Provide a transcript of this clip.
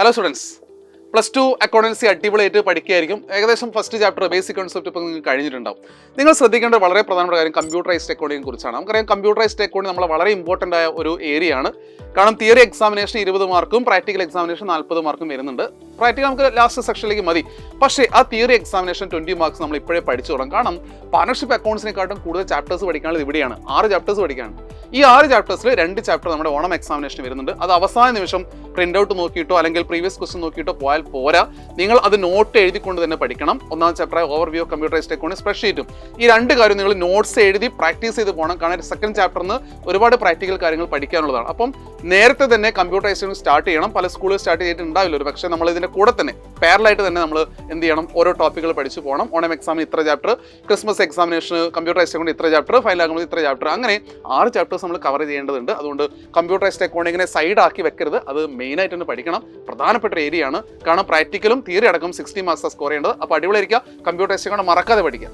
Hello students, +2 accountancy അടിപൊളിയായിട്ട് പഠിക്കുകയായിരിക്കും. ഏകദേശം first chapter basic concept ഇപ്പോൾ നിങ്ങൾക്ക് കഴിഞ്ഞിട്ടുണ്ടാവും. നിങ്ങൾ ശ്രദ്ധിക്കേണ്ട വളരെ പ്രധാനപ്പെട്ട കാര്യം കമ്പ്യൂട്ടറൈസ്ഡ് അക്കൗണ്ടിനെ കുറിച്ചാണ്. നമുക്കറിയാം കമ്പ്യൂട്ടറൈസ്ഡ് അക്കൗണ്ട് നമ്മളെ വളരെ ഇമ്പോർട്ടൻ്റ് ആയ ഒരു ഏരിയ ആണ്. കാരണം തിയറി എക്സാമിനേഷൻ 20 മാർക്കും പ്രാക്ടിക്കൽ എക്സാമിനേഷൻ 40 മാർക്കും വരുന്നുണ്ട്. പ്രാക്ടിക്കൽ നമുക്ക് ലാസ്റ്റ് സെക്ഷനിലേക്ക് മതി. പക്ഷേ ആ തിയറി എക്സാമിനേഷൻ 20 മാർക്സ് നമ്മൾ ഇപ്പോഴേ പഠിച്ചു തുടങ്ങും. കാരണം പാർട്ണർഷിപ്പ് അക്കൗണ്ട്സിനെക്കാട്ടും കൂടുതൽ ചാപ്റ്റേഴ്സ് പഠിക്കാനുള്ളത് ഇവിടെയാണ്. 6 ചാപ്റ്റേഴ്സ് പഠിക്കാനുണ്ട്. ഈ 6 ചാപ്റ്റേഴ്സിൽ 2 ചാപ്റ്റർ നമ്മുടെ ഓണം എക്സാമിനേഷൻ വരുന്നുണ്ട്. അത് അവസാന നിമിഷം പ്രിന്റ് ഔട്ട് നോക്കിയിട്ടോ അല്ലെങ്കിൽ പ്രീവിയസ് ക്വസ്റ്റൻ നോക്കിയിട്ടോ പോയാൽ പോരാ. നിങ്ങൾ അത് നോട്ട് എഴുതിക്കൊണ്ട് തന്നെ പഠിക്കണം. ഒന്നാം chapter overview of computerised accounting സ്പ്രെഡ്ഷീറ്റും. ഈ 2 കാര്യം നിങ്ങൾ നോട്ട്സ് എഴുതി പ്രാക്ടീസ് ചെയ്ത് പോകണം. കാരണം സെക്കൻഡ് ചാപ്റ്ററിന് ഒരുപാട് പ്രാക്ടിക്കൽ കാര്യങ്ങൾ പഠിക്കാനുള്ളതാണ്. അപ്പം നേരത്തെ തന്നെ കമ്പ്യൂട്ടറൈസേഷൻ സ്റ്റാർട്ട് ചെയ്യണം. പല സ്കൂളുകൾ സ്റ്റാർട്ട് ചെയ്തിട്ടുണ്ടാവില്ല ഒരു പക്ഷേ. നമ്മൾ ഇതിൻ്റെ കൂടെ തന്നെ പാരലായിട്ട് തന്നെ നമ്മൾ എന്ത് ചെയ്യണം, ഓരോ ടോപ്പിക്കുകൾ പഠിച്ചു പോകണം. ഓണം എക്സാമിന് ഇത്ര ചാപ്റ്റർ, ക്രിസ്മസ് എക്സാമിനേഷന് കമ്പ്യൂട്ടറൈസ്ഡ് അക്കൗണ്ട് ഇത്ര ചാപ്റ്റർ, ഫൈനൽ ആകുമ്പോൾ ഇത്ര ചാപ്റ്റർ, അങ്ങനെ 6 ചാപ്റ്റേഴ്സ് നമ്മൾ കവർ ചെയ്യേണ്ടതുണ്ട്. അതുകൊണ്ട് കമ്പ്യൂട്ടറൈസ്ഡ് അക്കൗണ്ടിങ്ങിനെ സൈഡ് ആക്കി വെക്കരുത്. അത് മെയിനായിട്ട് തന്നെ പഠിക്കണം. പ്രധാനപ്പെട്ട ഏരിയ ആണ്. കാരണം പ്രാക്ടിക്കലും തിയറി അടക്കം 60 മാർക്സ് സ്കോർ ചെയ്യേണ്ടത്. അപ്പോൾ അടിപൊളിയായിരിക്കുക. കമ്പ്യൂട്ടറൈസ്ഡ് അക്കൗണ്ട് മറക്കാതെ പഠിക്കുക.